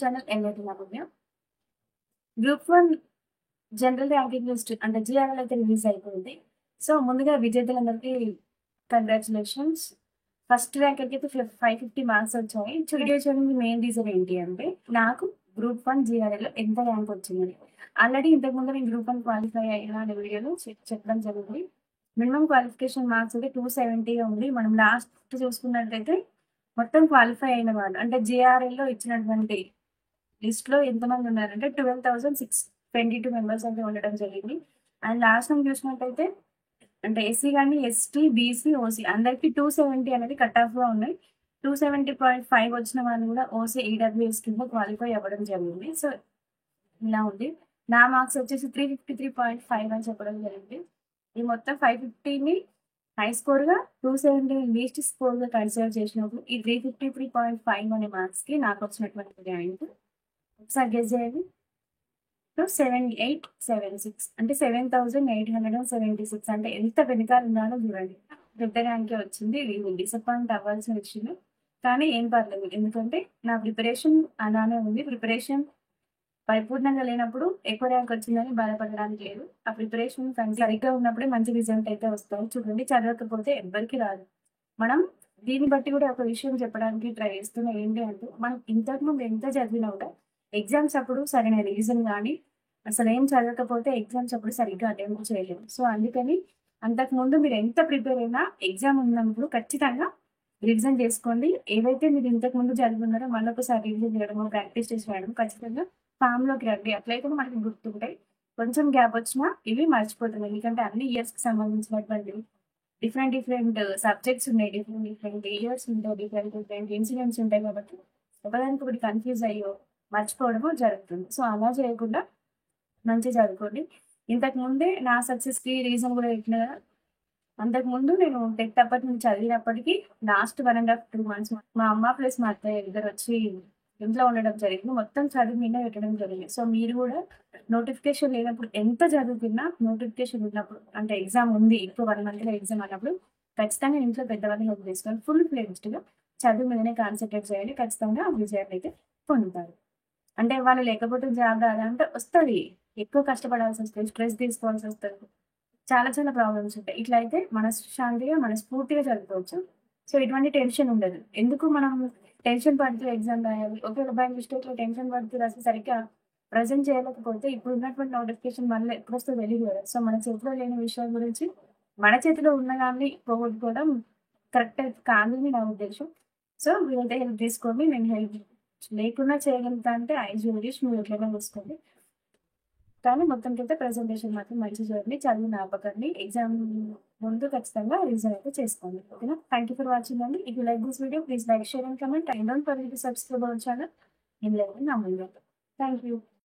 Channel NIT Lavanya. Group 1 general ranking list అంటే GRL అయితే release అయిపోయింది. సో, ముందుగా విజేతలందరికీ కంగ్రాచ్యులేషన్స్. ఫస్ట్ ర్యాంకర్‌కి అయితే 550 మార్క్స్ వచ్చాయి. వీడియో చేయడానికి మెయిన్ రీజన్ ఏంటి అంటే, నాకు గ్రూప్ 1 జీఆర్ఎల్‌లో ఎంత ర్యాంక్ వచ్చిందని. ఆల్రెడీ ఇంతకుముందు నేను గ్రూప్ 1 క్వాలిఫై అయినా అనే వీడియోలో చెప్పడం జరిగింది. మినిమమ్ క్వాలిఫికేషన్ మార్క్స్ అయితే 270 ఉంది. మనం లాస్ట్ చూసుకున్నట్టయితే మొత్తం క్వాలిఫై అయిన వాళ్ళు అంటే జీఆర్ఎల్‌లో ఇచ్చినటువంటి లిస్ట్‌లో ఎంతమంది ఉన్నారంటే 12,622 మెంబర్స్ అయితే ఉండడం జరిగింది. అండ్ లాస్ట్ టైమ్ చూసినట్టయితే అంటే ఎస్సీ గాని, ఎస్టీ, బీసీ, ఓసీ అందరికి 270 అనేది కట్ ఆఫ్‌గా ఉన్నాయి. 270.5 వచ్చిన వాళ్ళు కూడా ఓసీ, ఈడబ్ల్యూఎస్ కింద క్వాలిఫై అవ్వడం జరిగింది. సో, ఇలా ఉంది. నా మార్క్స్ వచ్చేసి 353.5 అని చెప్పడం జరిగింది. ఈ మొత్తం 550ని హై స్కోర్‌గా 270 లీస్ట్ స్కోర్‌గా కన్సిడర్ చేసినప్పుడు ఈ 353.5 అనే మార్క్స్‌కి నాకు వచ్చినటువంటి ర్యాంక్ ఒకసారి గెస్ చేయండి. 7876 అంటే 7876 అంటే ఎంత వెనకాల ఉన్నానో చూడండి. పెద్ద ర్యాంకే వచ్చింది. ఇది డిసప్పాయింట్ అవ్వాల్సిన విషయమే. కానీ ఏం పర్లేదు. ఎందుకంటే నా ప్రిపరేషన్ అలానే ఉంది. ప్రిపరేషన్ పరిపూర్ణంగా లేనప్పుడు ఎక్కువ ర్యాంక్ వచ్చిందని బాధపడడానికి లేదు. ఆ ప్రిపరేషన్ సరిగ్గా ఉన్నప్పుడే మంచి రిజల్ట్ అయితే వస్తాయి. చూడండి, చదవకపోతే ఎవ్వరికీ రాదు. మనం దీన్ని బట్టి కూడా ఒక విషయం చెప్పడానికి ట్రై చేస్తున్నా. ఏంటి అంటే, మనం ఇంతకుముందు ఎంత చదివినా కూడా ఎగ్జామ్స్ అప్పుడు సరైన రీజన్ కానీ అసలు ఏం చదవకపోతే ఎగ్జామ్స్ అప్పుడు సరిగ్గా అటెంప్ట్ చేయలేము. సో, అందుకని అంతకుముందు మీరు ఎంత ప్రిపేర్ అయినా ఎగ్జామ్ ఉన్నప్పుడు ఖచ్చితంగా రివిజన్ చేసుకోండి. ఏవైతే మీరు ఇంతకుముందు చదువుకున్నారో మళ్ళొకసారి రివిజన్ చేయడము, ప్రాక్టీస్ చేసి రాయడం ఖచ్చితంగా ఫామ్‌లోకి రండి. అట్లయితే మనకి గుర్తుంటాయి. కొంచెం గ్యాప్ వచ్చినా ఇవి మర్చిపోతాం. ఎందుకంటే అన్ని ఇయర్స్‌కి సంబంధించినటువంటి డిఫరెంట్ సబ్జెక్ట్స్ ఉన్నాయి. డిఫరెంట్ ఇయర్స్ ఉంటాయి. డిఫరెంట్ ఇన్సిడెంట్స్ ఉంటాయి కాబట్టి ఒకదానికొకటి కన్‌ఫ్యూజ్ అయ్యో, మర్చిపోవడమో జరుగుతుంది. సో, అలా చేయకుండా మంచిగా చదువుకోండి. ఇంతకుముందే నా సక్సెస్‌కి రీజన్ కూడా చెప్పిన కదా! అంతకుముందు నేను 10థ్ అప్పటి నుంచి చదివినప్పటికీ లాస్ట్ 1 ½ 2 మంత్స్ మా అమ్మ ప్లస్ మా అత్తయ్య ఇద్దరొచ్చి ఇంట్లో ఉండడం జరిగింది. మొత్తం చదువు మీదే పెట్టడం జరిగింది. సో, మీరు కూడా నోటిఫికేషన్ లేనప్పుడు ఎంత చదువుకున్నా నోటిఫికేషన్ ఉన్నప్పుడు అంటే ఎగ్జామ్ ఉంది. ఇప్పుడు 1 మంత్‌లో ఎగ్జామ్ అన్నప్పుడు ఖచ్చితంగా ఇంట్లో పెద్దవాళ్ళని హెల్ప్ తీసుకొని ఫుల్ ఫ్లెడ్జ్డ్‌గా చదువు మీదనే కాన్సంట్రేట్ చేయండి. ఖచ్చితంగా విజయాన్ని అయితే పొందుతారు. అంటే వాళ్ళు లేకపోతే జాబ్ రాదా అంటే వస్తది. ఎక్కువ కష్టపడాల్సొస్తది. స్ట్రెస్ తీసుకోవాల్సొస్తది. చాలా చాలా ప్రాబ్లమ్స్ ఉంటాయి. ఇట్లా అయితే మనశ్శాంతిగా, మనస్ఫూర్తిగా చదువుకోవచ్చు. సో, ఎటువంటి టెన్షన్ ఉండదు. ఎందుకు మనం టెన్షన్ పడుతూ ఎగ్జామ్ రాయాలి. ఒకవేళ బై మిస్టేక్‌లో టెన్షన్ పడుతూ రాసి సరిగ్గా ప్రెజెంట్ చేయలేకపోతే ఇప్పుడు ఉన్నటువంటి నోటిఫికేషన్ మళ్ళీ ఎప్పుడొస్తదో తెలీదు కదా! సో, మన చేతిలో లేని విషయం గురించి మన చేతిలో ఉన్న దాన్ని పోగొట్టుకోవడం కరెక్ట్ కాదని నా ఉద్దేశ్యం. సో, మీరైతే హెల్ప్ తీసుకోండి. నేను హెల్ప్ లేకున్నా చేయగలుగుతా అంటే ఐ విష్ మీరు ఎట్లైనా చూసుకోండి. కానీ మొత్తానికైతే ప్రెజెంటేషన్ మాత్రం మంచిగా చేయండి. చదువుని ఆపకండి. ఎగ్జామ్ ముందు ఖచ్చితంగా రివిజన్ అయితే చేసుకోండి. ఓకేనా? థాంక్ యూ ఫర్ వాచింగ్ అండి. If you like this video please like, share and comment. And don't forget to subscribe our channel. In like and Amulya. Thank you.